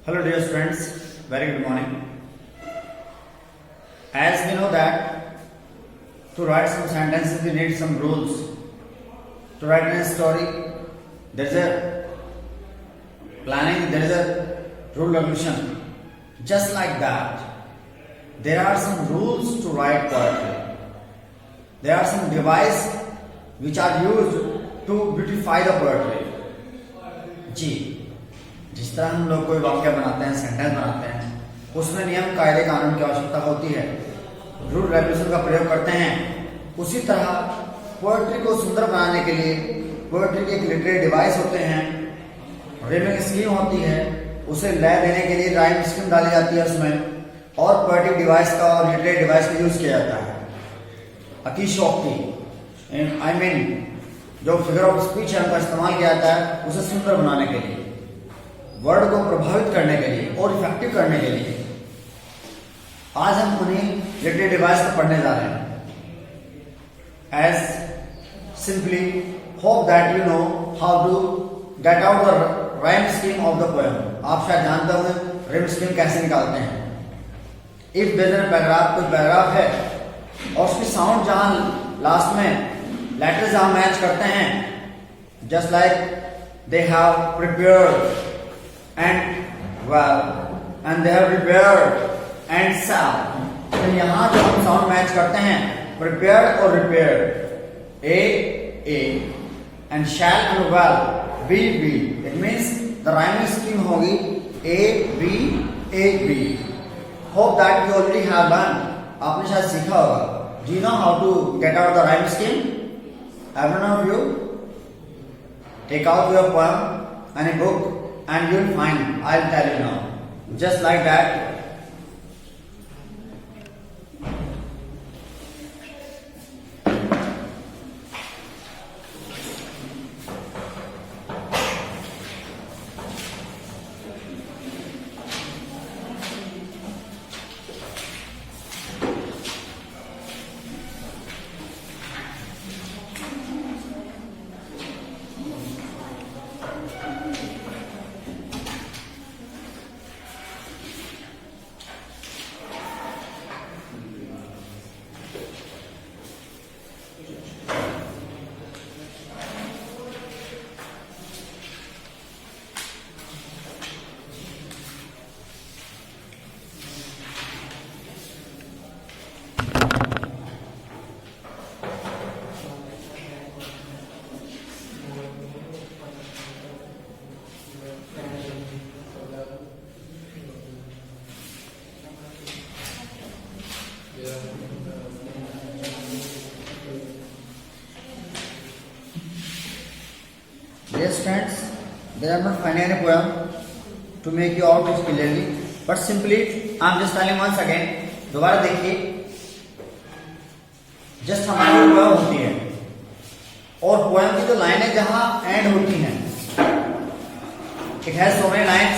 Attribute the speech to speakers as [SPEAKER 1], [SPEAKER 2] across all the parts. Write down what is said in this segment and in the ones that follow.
[SPEAKER 1] Hello dear students, very good morning. As we know that to write some sentences we need some rules. To write a story there is a planning, there is a rule regulation. Just like that, there are some rules to write poetry. There are some devices which are used to beautify the poetry. जी, जिस तरह हम लोग कोई वाक्य बनाते हैं, sentence बनाते हैं, उसमें नियम कायदे कानून की आवश्यकता होती है, रूल रेगुलेशन का प्रयोग करते हैं। उसी तरह पोएट्री को सुंदर बनाने के लिए पोएट्री के एक लिटरेरी डिवाइस होते हैं, रिमिंग स्कीम होती है, उसे लय देने के लिए राइम स्कीम डाली जाती है उसमें, और पोएटिक डिवाइस का और लिटरेरी डिवाइस का यूज किया जाता है। अतिशयोक्ति आई मीन जो फिगर ऑफ स्पीच है उनका इस्तेमाल किया जाता है उसे सुंदर बनाने के लिए, वर्ड को प्रभावित करने के लिए और इफेक्टिव करने के लिए। आज हम उन्हीं लिटरेरी डिवाइस को पढ़ने जा रहे हैं। As simply hope that you know how to get out the rhyme scheme of the poem. आप शायद जानते होंगे राइम स्कीम कैसे निकालते हैं। इफ देयर पैराग्राफ, कोई पैराग्राफ है और उसकी साउंड जहां लास्ट में लेटर्स जहां मैच करते हैं, just like they have prepared and well and they have prepared and shall, तो यहां जो हम साउंड मैच करते हैं प्रिपेयर्ड और repaired, a and shall and well be, it means the rhyming scheme होगी A B. Hope that you already have learn, आपने शायद सीखा होगा। Do you know how to get out the rhyme scheme? Every one of you take out your poem and a book and you'll find, I'll tell you now, just like that. Yes friends, they are not finding any poem to make you out it clearly, but simply I am just telling once again. दोबारा देखिए, just हमारी poem होती है और poem की जो लाइनें जहां एंड होती हैं, it has so many lines,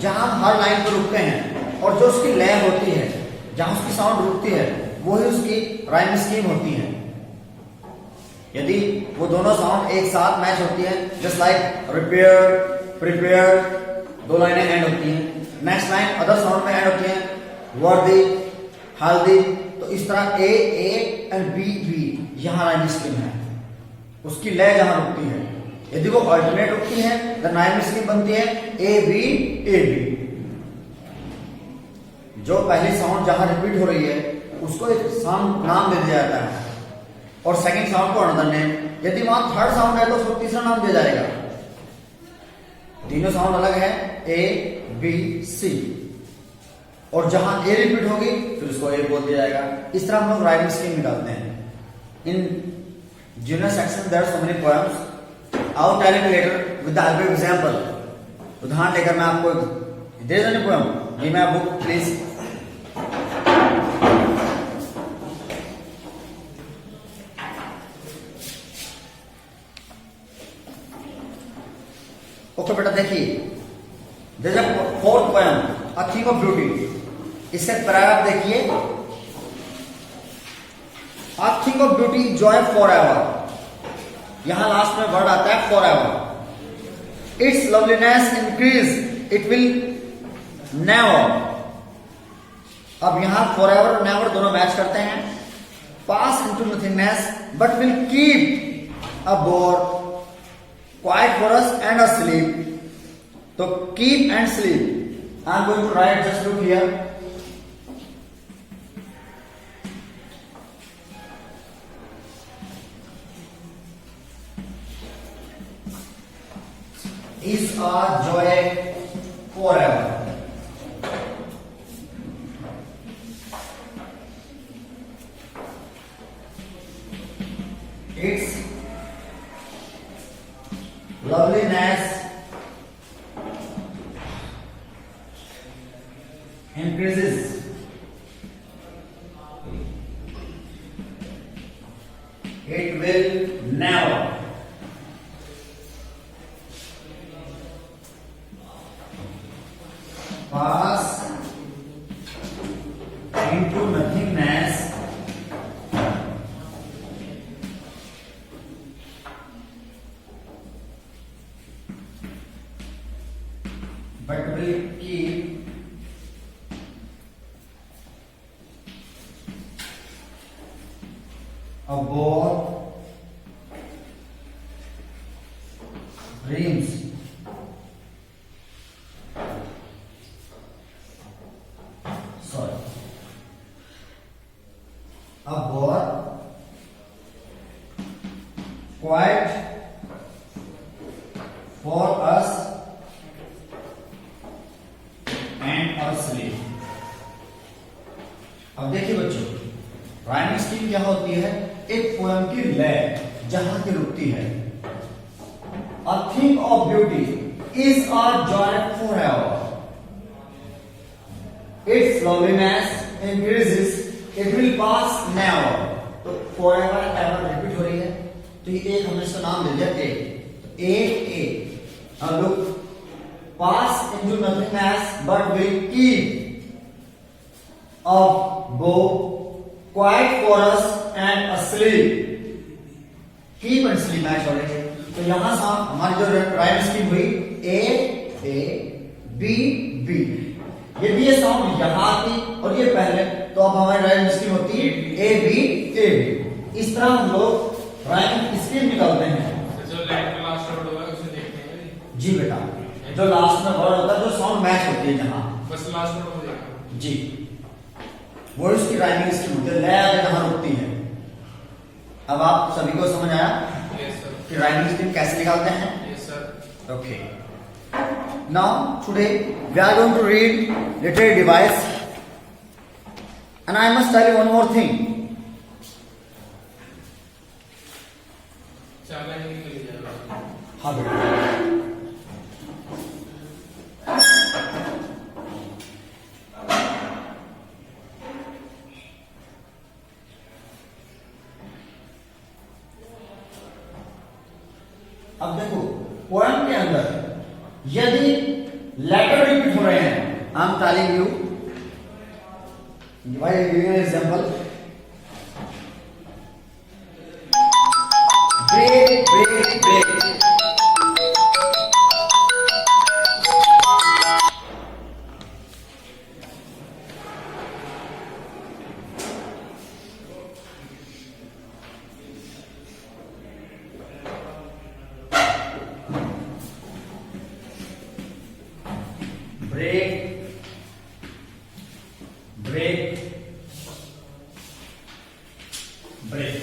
[SPEAKER 1] जहां हम हर लाइन पर रुकते हैं और जो उसकी लय होती है, जहां उसकी साउंड रुकती है, वही उसकी राइम स्कीम होती है। यदि वो दोनों साउंड एक साथ मैच होती है, जस्ट लाइक रिपेयर, प्रिपेयर, दो लाइनें एंड होती हैं, नेक्स्ट लाइन अदर साउंड में एंड होती है, वर्दी, हल्दी, तो इस तरह ए एंड बी, यहां राइम स्कीम है, उसकी लय जहां रुकती है। यदि वो अल्टरनेट रुकती है तो राइम स्कीम बनती है ए बी। जो पहली साउंड जहां रिपीट हो रही है उसको एक साउंड नाम दे दिया जाता है और सेकंड साउंड को अनदर नेम। यदि वहां थर्ड साउंड है तो उसको तीसरा नाम दिया जाएगा। तीनों साउंड अलग है, ए बी सी, और जहां ए रिपीट होगी फिर उसको ए बोल दिया जाएगा। इस तरह हम लोग राइमिंग स्कीम निकालते हैं। In junior section there are so many poems, I will tell you later with the help of example. उदाहरण लेकर मैं आपको दे दूं poem. Give me a book please. Okay बेटा देखिए, this is fourth poem a theme of beauty. इससे paragraph देखिए, a thing of beauty joy for ever. यहां लास्ट में वर्ड आता है for ever. Its loveliness increase, it will never. अब यहां फॉरएवर और नेवर दोनों मैच करते हैं। पास into nothingness but will keep a bower quiet for us and asleep। तो keep and sleep I am going to write, just look here. Is a joy forever। Its loveliness increases it will never pass into nothingness but will keep above dreams। Sorry, above quiet for us and our sleep। अब देखिए बच्चों, rhyming scheme क्या होती है? एक poem की लय जहां की रुकती है। A thing of beauty is a joy forever। Its loveliness increases, it will pass never। तो forever ever रिपीट हो रही है, तो ये एक हमने इसका नाम दे दिया ए। अब look, pass into nothingness but will keep a bow quiet for us and asleep। Keep and sleep match हो रहे थे, तो यहां से हमारी जो राइम स्कीम हुई ए बी बी। यदि ये साउंड यहां आती और ये पहले, तो अब हमारी राइम स्कीम होती है ए बी। इस तरह हम लोग राइम स्कीम निकालते हैं।
[SPEAKER 2] जो लास्ट वर्ड होगा उसे देखते हैं।
[SPEAKER 1] जी बेटा, जो लास्ट में वर्ड होता है, जो साउंड मैच होती है जहां,
[SPEAKER 2] बस लास्ट वर्ड हो जाएगा
[SPEAKER 1] जी, वो इसकी राइमिंग स्कीम होती है, लय आगे जहां रुकती है। अब आप सभी को समझ आया
[SPEAKER 2] यस सर।
[SPEAKER 1] कि राइमिंग स्कीम कैसे निकालते हैं?
[SPEAKER 2] Yes sir.
[SPEAKER 1] Okay. Now today we are going to read literary device, and I must tell you one more thing.
[SPEAKER 2] चाला ही निकल जाएगा।
[SPEAKER 1] हाँ बेटा, अब देखो पोएम के अंदर यदि लेटर रिपीट हो रहे हैं, I am telling you, while giving an example, break break break. Break break break.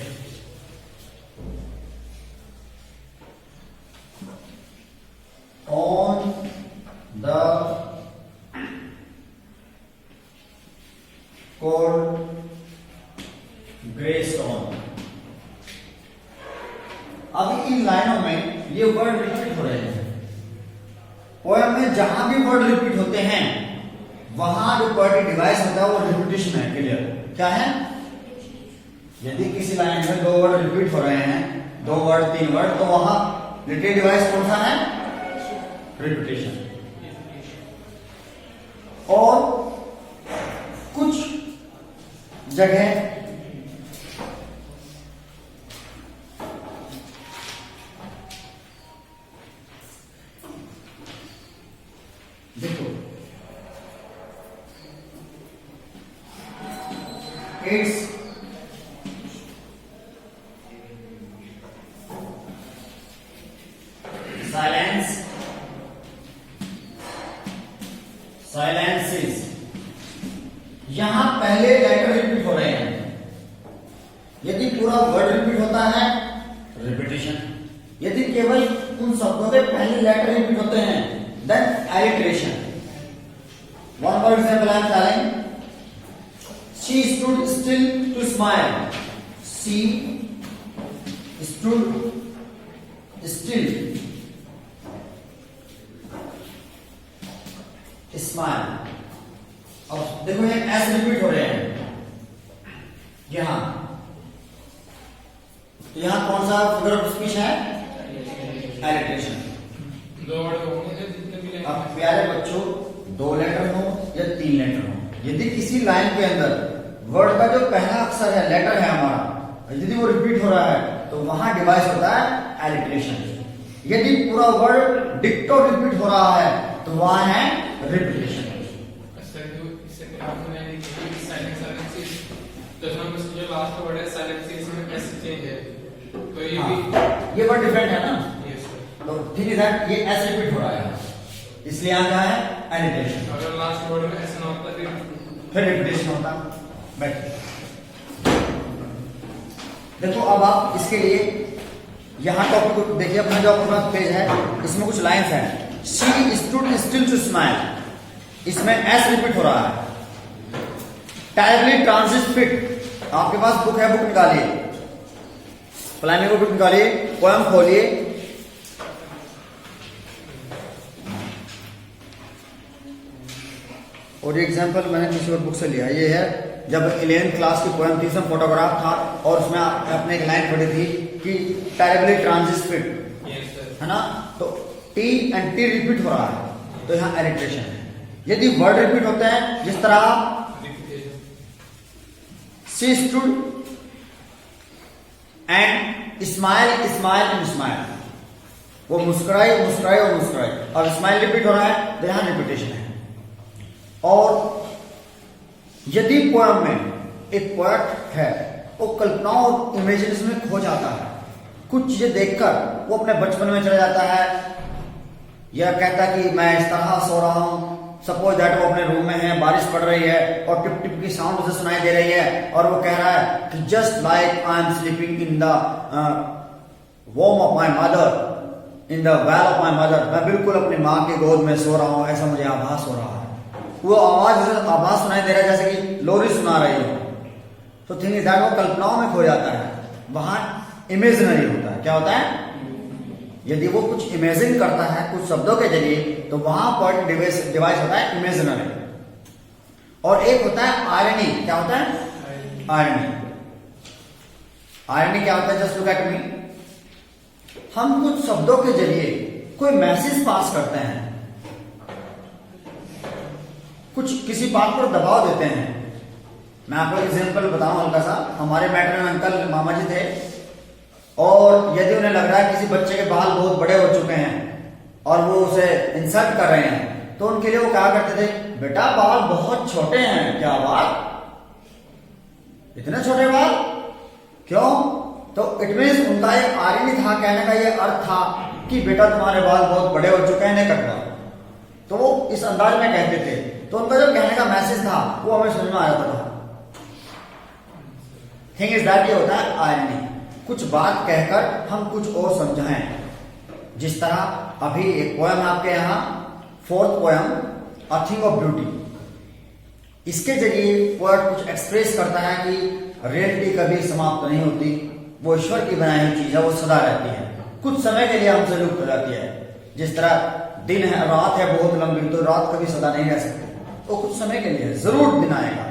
[SPEAKER 1] On the cold grey stone. अभी इन लाइनों में ये वर्ड रिपीट हो रहे हैं। पोएम में जहां भी वर्ड रिपीट होते हैं वहां जो पोएटिक डिवाइस होता है वो रिपीटिशन है। क्लियर? क्या है? यदि किसी लाइन में दो वर्ड रिपीट हो रहे हैं, दो वर्ड तीन वर्ड, तो वहां लिटरेरी डिवाइस कौन सा है? रिपीटिशन। और कुछ जगह देखो, its silences। यहां पहले लेटर रिपीट हो रहे हैं। यदि पूरा वर्ड रिपीट होता है रिपीटेशन, यदि केवल उन शब्दों के पहले लेटर रिपीट होते हैं then alliteration. One more example I am telling. She stood still to smile. She stood still. Smile. अब देखो ये एस रिपीट हो रहे हैं यहां। तो यहां कौन सा फिगर ऑफ स्पीच है? एलिट्रेशन।
[SPEAKER 2] दो वर्ड होंगे जितने भी
[SPEAKER 1] अब प्यारे बच्चों, 2 लेटर हो या 3 लेटर हो, यदि किसी लाइन के अंदर वर्ड का जो पहला अक्षर है, लेटर है हमारा, यदि वो रिपीट हो रहा है तो वहां डिवाइस होता है एलिट्रेशन। यदि पूरा वर्ड डिक्टो रिपीट हो रहा है तो वहां है रिपीटेशन।
[SPEAKER 2] तो जो लास्ट वर्ड है साइलेंसेस में एस चेंज है, तो ये भी
[SPEAKER 1] ये वर्ड डिफरेंट है ना।
[SPEAKER 2] Yes sir.
[SPEAKER 1] तो ठीक है, ये एस रिपीट हो रहा है, इसलिए यहां क्या है? एलिट्रेशन।
[SPEAKER 2] अगर लास्ट वर्ड में ऐसा ना होता
[SPEAKER 1] फिर रिपीटेशन होता। बैठिए, देखो अब आप इसके लिए यहां टॉपिक देखिए, अपना जो अपना पेज है इसमें कुछ लाइंस हैं। She stood still to smile, इसमें एस रिपीट हो रहा है। टाइपली ट्रांसिट फिट, आपके पास बुक है, बुक निकालिए, फ्लैमिंगो बुक निकालिए, पोएम खोलिए, और ये एग्जांपल मैंने किसी और बुक से लिया है। ये है जब 11th क्लास की पोएम थी, उसमें फोटोग्राफ था और उसमें आपने एक लाइन पढ़ी थी कि टेरिबली ट्रांसिट फिट, है ना। तो टी एंड टी रिपीट हो रहा है तो यहां एलिट्रेशन है। यदि वर्ड रिपीट होते हैं जिस तरह she stood and smile, smile and smile, वो मुस्कुराई, मुस्कुराई और मुस्कुराई, और स्माइल रिपीट हो रहा है तो यहां रिपीटेशन है। और यदि पोएम में एक पोएट है, वो कल्पनाओं और इमेजिनेशन में खो जाता है, कुछ चीजें देखकर वो अपने बचपन में चला जाता है, या कहता है कि मैं इस तरह सो रहा हूं। सपोज दैट वो अपने रूम में है, बारिश पड़ रही है और टिप टिप की साउंड उसे सुनाई दे रही है, और वो कह रहा है कि just like I am sleeping in the warm of my mother, in the well of my mother, मैं बिल्कुल अपनी माँ की गोद में सो रहा हूं, ऐसा मुझे आभास हो रहा है। वो आवाज सुनाई दे रहा है जैसे कि लोरी सुना रही हो। तो थिंग इज दैट वो कल्पनाओं में खो जाता है, वहां इमेजिनरी होता है। क्या होता है? यदि वो कुछ इमेजिन करता है कुछ शब्दों के जरिए तो वहां पर डिवाइस होता है इमेजिनरी। और एक होता है आयरनी। क्या होता है? आयरनी। आयरनी क्या होता है? Just look at me. हम कुछ शब्दों के जरिए कोई मैसेज पास करते हैं, कुछ किसी बात पर दबाव देते हैं। मैं आपको एग्जांपल बताऊं हल्का सा। हमारे मैटरनल अंकल मामा जी थे, और यदि उन्हें लग रहा है किसी बच्चे के बाल बहुत बड़े हो चुके हैं और वो उसे इंसल्ट कर रहे हैं, तो उनके लिए वो कहा करते थे, बेटा बाल बहुत छोटे हैं। क्या बाल? इतने छोटे बाल क्यों? तो इट मीन्स उनका ये आर्मी था, कहने का ये अर्थ था कि बेटा तुम्हारे बाल बहुत बड़े हो चुके हैं, नहीं कटवा। तो वो इस अंदाज में कहते थे। तो उनका जो कहने का मैसेज था वो हमें समझ में आ जाता था। थिंग इज दैट ये होता है आयरनी। कुछ बात कहकर हम कुछ और समझाएं। जिस तरह अभी एक पोएम आपके यहां, 4th poem a thing of beauty, इसके जरिए पोएट कुछ एक्सप्रेस करता है कि रियलिटी कभी समाप्त नहीं होती, वो ईश्वर की बनाई हुई चीज है, वो सदा रहती है, कुछ समय के लिए हमसे लुप्त हो जाती है। जिस तरह दिन है, रात है बहुत लंबी, तो रात कभी सदा नहीं रह सकती, वो कुछ समय के लिए जरूर दिन आएगा।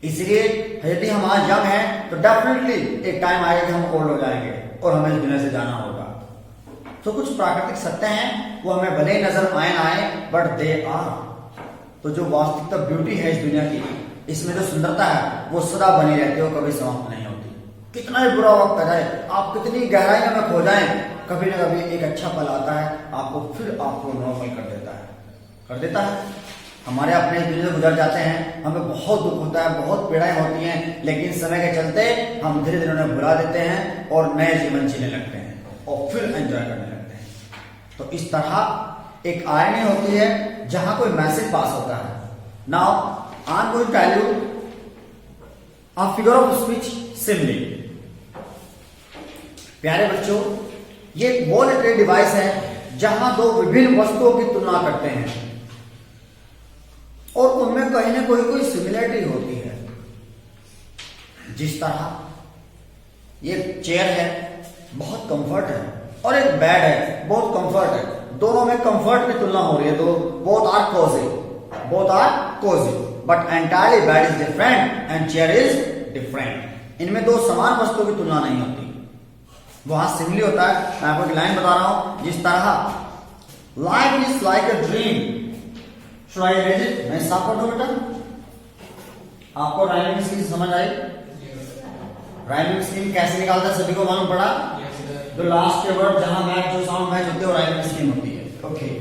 [SPEAKER 1] इसलिए यदि हम आज यंग हैं तो डेफिनेटली एक टाइम आएगा कि हम ओल्ड हो जाएंगे और हमें इस दुनिया से जाना होगा। तो कुछ प्राकृतिक सत्य हैं, वो हमें भले ही नजर आए ना आए, बट दे आर। तो जो वास्तविकता ब्यूटी है इस दुनिया की, इसमें जो सुंदरता है वो सदा बनी रहती है, वो कभी समाप्त नहीं होती। कितना ही बुरा वक्त आ जाए, आप कितनी गहराइयों में खो जाएं, कभी ना कभी एक अच्छा पल आता है, आपको फिर आपको नॉर्मल कर देता है। हमारे अपने दुनिया से गुजर जाते हैं, हमें बहुत दुख होता है, बहुत पीड़ाएं होती हैं, लेकिन समय के चलते हम धीरे धीरे उन्हें भुला देते हैं और नए जीवन जीने लगते हैं और फिर एंजॉय करने लगते हैं। तो इस तरह एक आयरनी होती है जहां कोई मैसेज पास होता है। Now I am going to tell you a figure of speech simile. प्यारे बच्चों, ये वो लिटरेरी डिवाइस है जहां दो विभिन्न वस्तुओं की तुलना करते हैं और उनमें कहीं ना कोई सिमिलरिटी होती है। जिस तरह ये चेयर है, बहुत कंफर्ट है, और एक बेड है, बहुत कंफर्ट है। दोनों में कंफर्ट की तुलना हो रही है, दो both are cozy, but entirely bed is different and chair is different. इनमें दो समान वस्तुओं की तुलना नहीं होती, वहां सिमिली होता है। मैं आपको एक लाइन बता रहा हूं, जिस तरह life is like a dream. Should I raise it? मैं साफ कर दूं बेटा? आपको राइमिंग स्कीम समझ आई? राइमिंग स्कीम कैसे निकालता है सभी को मालूम पड़ा? जो लास्ट के वर्ड जहां मैच जो साउंड मैच होते हैं वो राइमिंग स्कीम होती है। Okay,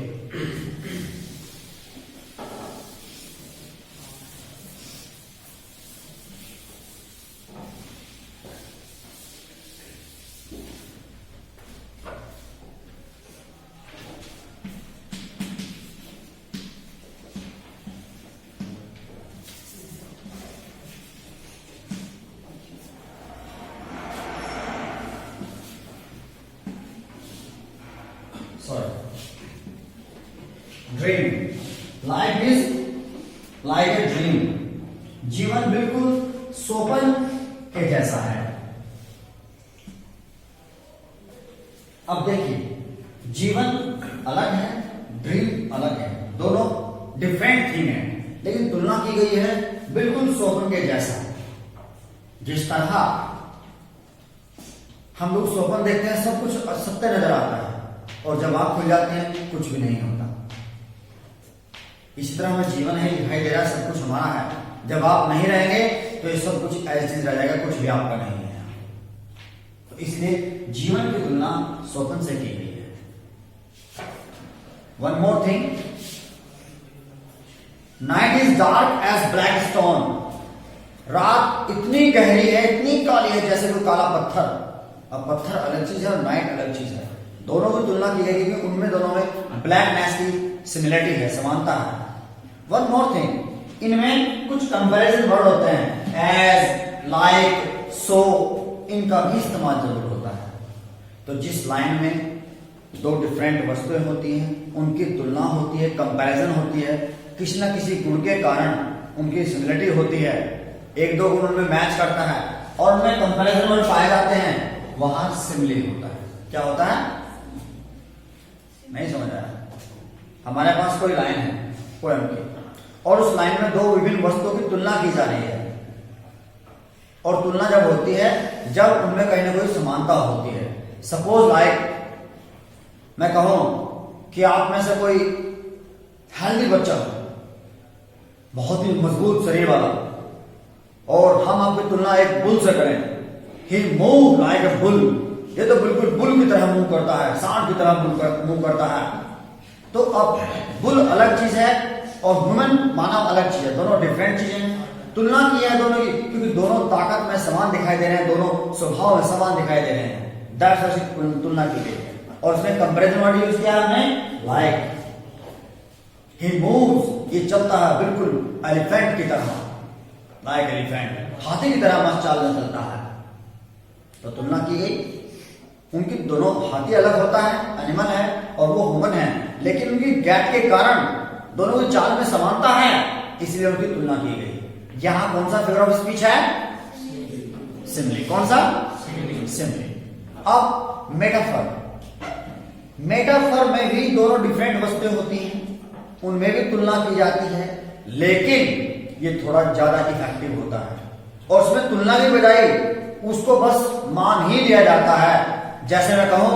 [SPEAKER 1] dream. Life is like a dream. जीवन बिल्कुल स्वप्न के जैसा है। अब देखिए, जीवन अलग है, ड्रीम अलग है, दोनों डिफरेंट थिंग है, लेकिन तुलना की गई है बिल्कुल स्वप्न के जैसा। जिस तरह हम लोग स्वप्न देखते हैं, सब कुछ सत्य नजर आता है, और जब आंख खुल जाते हैं कुछ भी नहीं होता। इस तरह हमें जीवन है दिखाई दे रहा है, सब कुछ हमारा है। जब आप नहीं रहेंगे तो ये सब कुछ ऐसी चीज रह जाएगा, कुछ भी आपका नहीं है। तो इसलिए जीवन की तुलना स्वप्न से की गई है। One more thing, night is dark as black stone. रात इतनी गहरी है, इतनी काली है जैसे कोई काला पत्थर। अब पत्थर अलग चीज है और नाइट अलग चीज है, दोनों की तुलना की गई क्योंकि उनमें दोनों में ब्लैकनेस की सिमिलरिटी है, समानता है। वन मोर थिंग, इनमें कुछ कंपैरिजन वर्ड होते हैं, एज, लाइक, सो, इनका भी इस्तेमाल जरूर होता है। तो जिस लाइन में दो डिफरेंट वस्तुएं होती हैं, उनकी तुलना होती है, कंपैरिजन होती है, किसी न किसी गुण के कारण उनकी सिमिलरिटी होती है, एक दो गुण उनमें मैच करता है और उनमें कंपैरिजन वर्ड पाए जाते हैं, वहां सिमिली होता है। क्या होता है? नहीं समझ आया? हमारे पास कोई लाइन है पोएम की, और उस लाइन में दो विभिन्न वस्तुओं की तुलना की जा रही है, और तुलना जब होती है जब उनमें कहीं ना कोई समानता होती है। सपोज लाइक मैं कहूं कि आप में से कोई हेल्दी बच्चा हो, बहुत ही मजबूत शरीर वाला, और हम आपकी तुलना एक बुल से करें, ही मूव लाइक ए बुल, ये तो बिल्कुल बुल की तरह मूव करता है, सांड की तरह मूव करता है। तो अब बुल अलग चीज है और ह्यूमन मानव अलग चीज है, दोनों डिफरेंट चीजें हैं। तुलना की है दोनों की, क्योंकि दोनों ताकत में समान दिखाई दे रहे हैं, दोनों स्वभाव में समान दिखाई दे रहे हैं, दैट्स तुलना की गई है। और उसमें कंपैरिजन वर्ड यूज किया हमने, लाइक। ही मूव्स, ये चलता है बिल्कुल एलिफेंट की तरह, लाइक एलिफेंट, हाथी की तरह मस्त चाल में चलता है। तो तुलना की गई, उनकी दोनों, हाथी अलग होता है, एनिमल है, और वो ह्यूमन है, लेकिन उनकी गैप के कारण दोनों की चाल में समानता है, इसलिए उनकी तुलना की गई। यहां कौन सा फिगर ऑफ स्पीच है? सिमिली। कौन सा? सिमिली। अब मेटाफर। मेटाफर में भी दोनों डिफरेंट वस्तुएं होती हैं, उनमें भी तुलना की जाती है, लेकिन ये थोड़ा ज्यादा इफेक्टिव होता है, और उसमें तुलना की बजाय उसको बस मान ही लिया जाता है। जैसे मैं कहूं,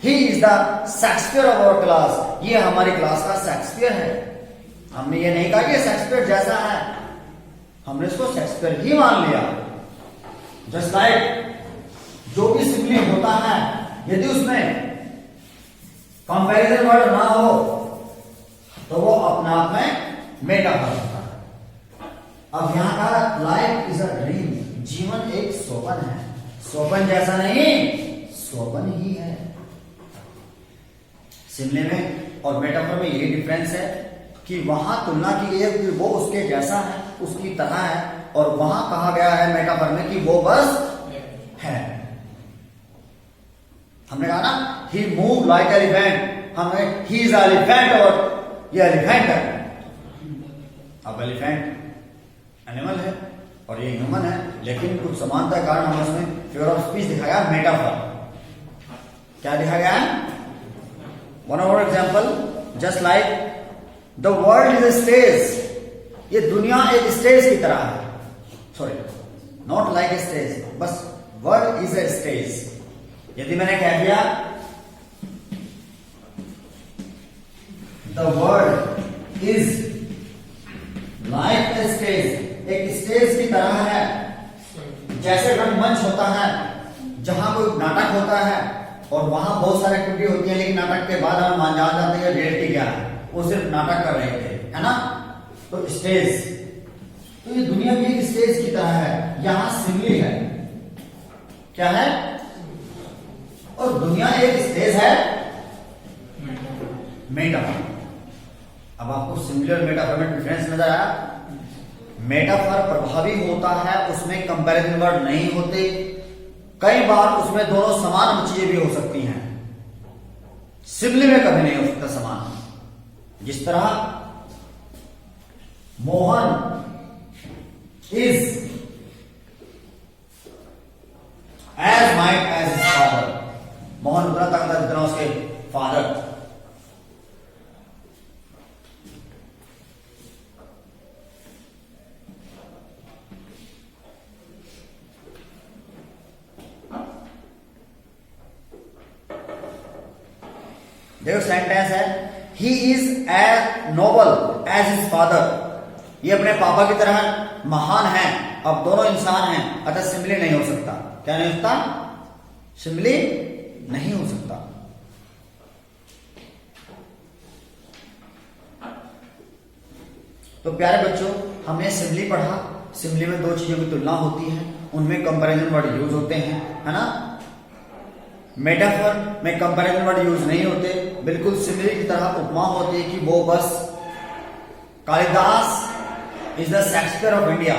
[SPEAKER 1] he is the Shakespeare of our class, ये हमारी क्लास का शेक्सपियर है। हमने ये नहीं कहा कि शेक्सपियर जैसा है, हमने इसको शेक्सपियर ही मान लिया। जस्ट लाइक जो भी सिमिली होता है, यदि उसमें कंपैरिजन वर्ड ना हो तो वो अपने आप में मेटाफर होता है। अब यहाँ का लाइफ इज अ ड्रीम, जीवन एक स्वप्न है, स्वप्न जैसा नहीं, स्वप्न ही है। सिमले में और मेटाफर में ये डिफरेंस है कि वहां तुलना की गई है कि वो उसके जैसा है, उसकी तरह है, और वहां कहा गया है मेटाफर में कि वो बस है। हमने कहा ना ही मूव लाइक एलिफेंट, हमें ही इज एलिफेंट और ये एलिफेंट है। अब एलिफेंट एनिमल है और ये ह्यूमन है, लेकिन कुछ समानता के कारण हमें उसमें फिगर ऑफ स्पीच दिखाया गया मेटाफर। क्या दिखा गया है? वन और example, just like the world is a stage, ये दुनिया एक स्टेज की तरह है, sorry not like a stage, बस वर्ल्ड इज ए स्टेज। यदि मैंने कह दिया the world is like a stage, एक स्टेज की तरह है, जैसे रंगमंच होता है जहां कोई नाटक होता है और वहां बहुत सारी एक्टिविटी होती है, लेकिन नाटक के बाद हम मान जाते हैं रियलिटी क्या है, वो सिर्फ नाटक कर रहे थे, है ना। तो स्टेज, तो ये दुनिया भी एक स्टेज की तरह है, यहां सिमली है, क्या है, और दुनिया एक स्टेज है, मेटाफर। अब आपको सिमिली और मेटाफर में डिफरेंस नजर आया? मेटाफर प्रभावी होता है, उसमें कंपैरिजन वर्ड नहीं होते, कई बार उसमें दोनों समान चीजें भी हो सकती हैं। सिमिली में कभी नहीं हो सकता समान। जिस तरह Mohan is as mighty as his father, Mohan उतना ताकतवर जितना उसके फादर। देखो सेंटेंस है, he is as noble as his father, ये अपने पापा की तरह महान है। अब दोनों इंसान हैं, अतः सिमिली नहीं हो सकता। क्या नहीं होता? सिमिली नहीं हो सकता। तो प्यारे बच्चों, हमने सिमिली पढ़ा। सिमिली में दो चीजों की तुलना होती है, उनमें कंपैरिजन वर्ड यूज होते हैं, है ना। मेटाफर में कंपैरिजन वर्ड यूज नहीं होते, बिल्कुल सिमिली की तरह उपमा होती है कि वो बस, Kalidas is the Shakespeare of India,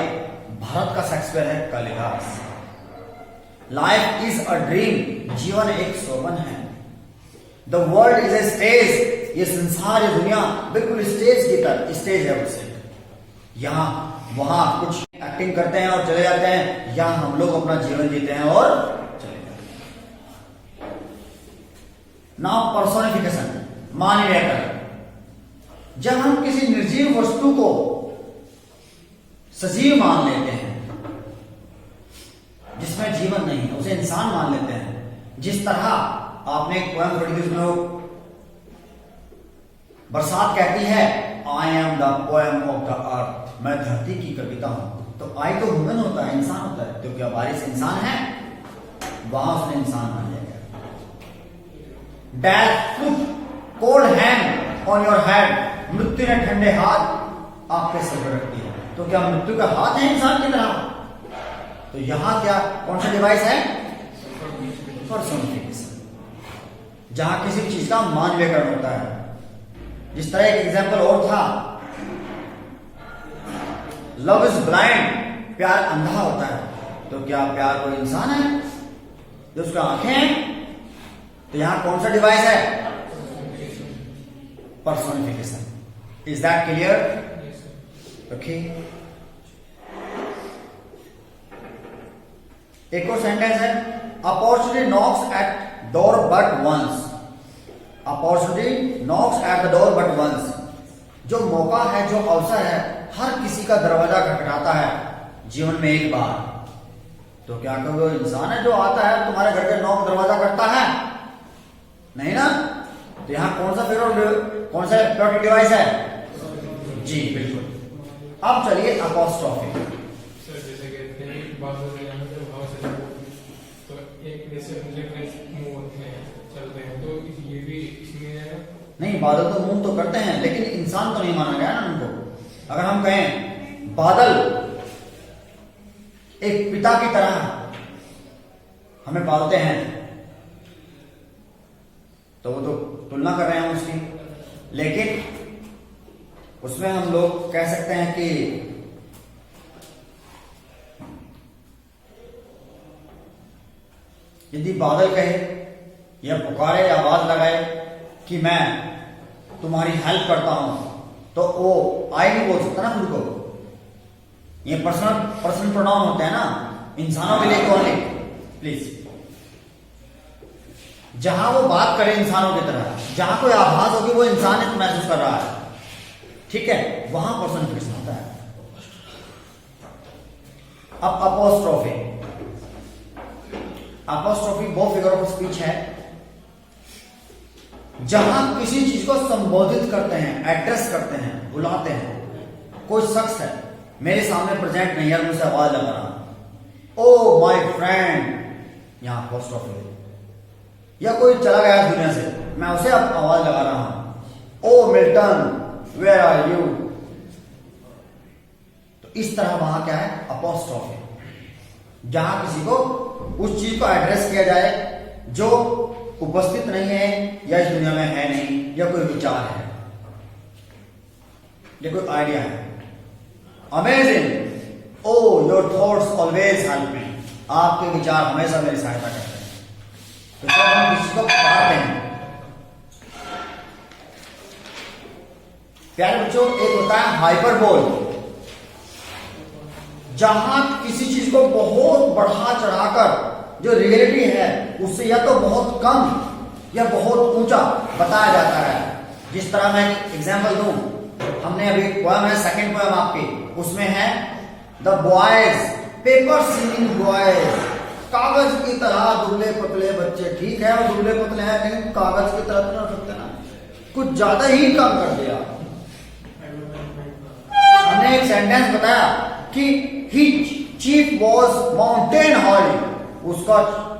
[SPEAKER 1] Bharat का शेक्सपियर है Kalidas. Life is a dream, जीवन एक स्वप्न है। The world is a stage, ये संसार, ये दुनिया बिल्कुल स्टेज की तरह, स्टेज है उससे। यहां वहां कुछ एक्टिंग करते हैं और चले जाते हैं, यहां हम लोग अपना जीवन जीते हैं और चले जाते हैं। नाउ पर्सोनिफिकेशन, मानवीयकरण। जब हम किसी निर्जीव वस्तु को सजीव मान लेते हैं, जिसमें जीवन नहीं है, उसे इंसान मान लेते हैं। जिस तरह आपने एक पोएम पढ़ी थी, उसमें बरसात कहती है I am the poem of the earth, मैं धरती की कविता हूं। तो आई तो ह्यूमन होता है, इंसान होता है, तो क्या बारिश इंसान है? वहां उसने इंसान मान लिया। Death put cold hand on your head, मृत्यु ने ठंडे हाथ आपके सर पर रखती है। तो क्या मृत्यु का हाथ है इंसान की तरह? तो यहां क्या, कौन सा डिवाइस है? पर्सोनिफिकेशन, जहां किसी चीज का मानवीयकरण होता है। जिस तरह एक एग्जाम्पल और था, लव इज ब्लाइंड, प्यार अंधा होता है। तो क्या प्यार कोई इंसान है जो उसका आंखें हैं? तो यहां कौन सा डिवाइस है? Personification. Is that clear? Okay. एक और सेंटेंस है, opportunity knocks at door but once. Opportunity knocks at the door but once, जो मौका है, जो अवसर है, हर किसी का दरवाजा खटखटाता है जीवन में एक बार। तो क्या कोई इंसान है जो आता है तुम्हारे घर के नॉक दरवाजा करता है? नहीं ना। तो यहां कौन सा कौन सा इलेक्ट्रॉनिक डिवाइस है? जी बिल्कुल। अब चलिए अपोस्ट्रोफी।
[SPEAKER 2] सर जैसे कहते हैं बात हो जाए यहाँ पे भाव से, तो एक जैसे मूव होते हैं, चलते हैं, तो ये भी इसमें है?
[SPEAKER 1] नहीं, बादल तो मूव तो करते हैं, लेकिन इंसान तो नहीं माना गया ना उनको। अगर हम कहें बादल एक पिता की तरह हमें पालते हैं, तो वो तो तुलना कर रहे हैं उसकी, लेकिन उसमें हम लोग कह सकते हैं कि यदि बादल कहे या पुकारे या आवाज लगाए कि मैं तुम्हारी हेल्प करता हूं, तो वो आई नहीं बोल सकता ना खुद को। ये पर्सनल प्रोनाउन होते हैं ना इंसानों के लिए। कौन है प्लीज? जहां वो बात करे इंसानों की तरह, जहां कोई आभास होगी वो इंसान महसूस कर रहा है, ठीक है, वहां पर्सनिफिकेशन होता है। अब अपोस्ट्रोफी वो फिगर ऑफ स्पीच है जहां किसी चीज को संबोधित करते हैं, एड्रेस करते हैं, बुलाते हैं। कोई शख्स है मेरे सामने प्रेजेंट नहीं है, मुझसे आवाज लगा रहा, ओ माय फ्रेंड, यहां अपोस्ट्रोफी। या कोई चला गया दुनिया से, मैं उसे अब आवाज लगा रहा हूं, ओ मिल्टन वेयर आर यू। तो इस तरह वहां क्या है? अपोस्ट्रोफी, जहां किसी को उस चीज को एड्रेस किया जाए जो उपस्थित नहीं है या इस दुनिया में है नहीं, या कोई विचार है या कोई आइडिया है। Amazing, oh your thoughts always help me, आपके विचार हमेशा मेरी सहायता करते हैं। तो जब हम किसी को पुकारते हैं, प्यारे बच्चों, एक होता है हाइपरबोल, जहां किसी चीज को बहुत बढ़ा चढ़ाकर जो रियलिटी है उससे या तो बहुत कम या बहुत ऊंचा बताया जाता है। जिस तरह मैं एग्जांपल दूं, हमने अभी पोएम है, सेकंड पोएम आपकी, उसमें है the boys, paper ceiling boys, कागज की तरह दुबले पतले बच्चे। ठीक है वो दुबले पतले हैं, लेकिन कागज की तरह तो ना सकते ना, कुछ ज्यादा ही कम कर दिया। हमने एक सेंटेंस बताया कि ही चीफ वॉज माउंटेन हाई, उसका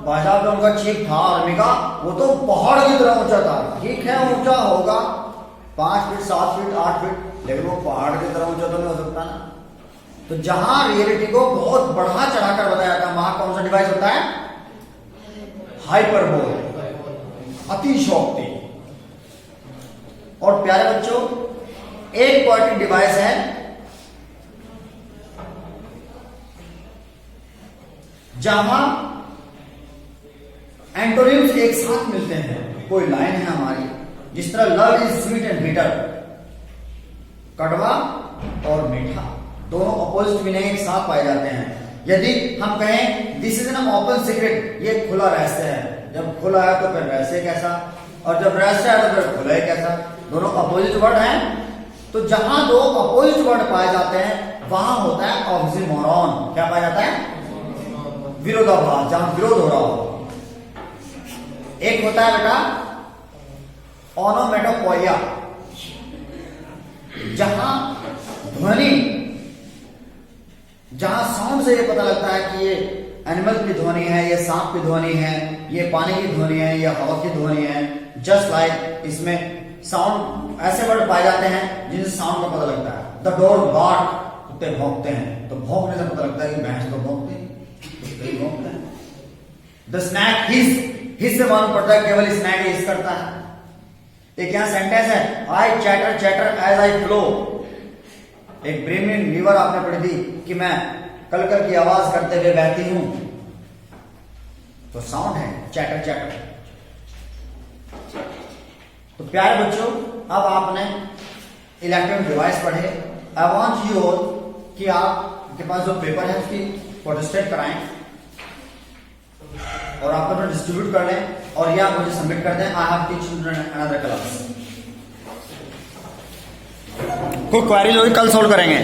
[SPEAKER 1] भाषा में उनका चीफ था आर्मी का, वो तो पहाड़ की तरह ऊंचा था। ठीक है ऊंचा होगा 5 फीट 7 फीट 8 फीट, लेकिन वो पहाड़ की तरह ऊंचा तो नहीं हो सकता ना। तो जहां रियलिटी को बहुत बढ़ा चढ़ाकर बताया जाता है, वहां कौन सा डिवाइस होता है? हाइपरबोल, अतिशयोक्ति। और प्यारे बच्चों, एक पोएटिक डिवाइस है जहां एंटोनिम्स एक साथ मिलते हैं। कोई लाइन है हमारी, जिस तरह love is sweet and bitter, कड़वा और मीठा दोनों अपोजिट मीनिंग एक साथ पाए जाते हैं। यदि हम कहें this is an open secret, ये खुला रहस्य है, जब खुला है तो फिर रहस्य कैसा, और जब रहस्य है तो फिर खुला है कैसा, दोनों अपोजिट वर्ड हैं। तो जहां दो अपोजिट वर्ड पाए जाते हैं वहां होता है ऑक्सीमोरॉन। क्या पाया जाता है? विरोधाभास, जहां विरोध हो रहा हो। एक होता है बेटा ओनोमेटोपोइया, जहां ध्वनि, जहां साउंड से ये पता लगता है कि ये एनिमल की ध्वनि है, ये सांप की ध्वनि है, ये पानी की ध्वनि है, ये हवा की ध्वनि है। जस्ट लाइक इसमें साउंड, ऐसे वर्ड पाए जाते हैं जिनसे साउंड का पता लगता है। द डॉग बार्क, कुत्ते भौंकते हैं, तो भौंकने से पता लगता है कि भैंस तो भौंकती है, कुत्ते भौंकते हैं। द स्नैक हिज से मालूम पड़ता है केवल स्नैक हिज करता है। एक यहां सेंटेंस है, I chatter chatter as I flow. एक ब्रेमियन लीवर आपने पढ़ी थी कि मैं कल कल की आवाज करते हुए बहती हूं, तो साउंड है चैटर चैटर। तो प्यारे बच्चों, अब आपने इलेक्ट्रॉनिक डिवाइस पढ़े। आई वांट यू ऑल कि आपके पास जो पेपर है उसकी फोटोस्टेट कराएं और आप अपना डिस्ट्रीब्यूट कर लें, और यह आप मुझे सबमिट कर दें। I have teach you another class. कोई क्वेरी होगी कल सोल्व करेंगे।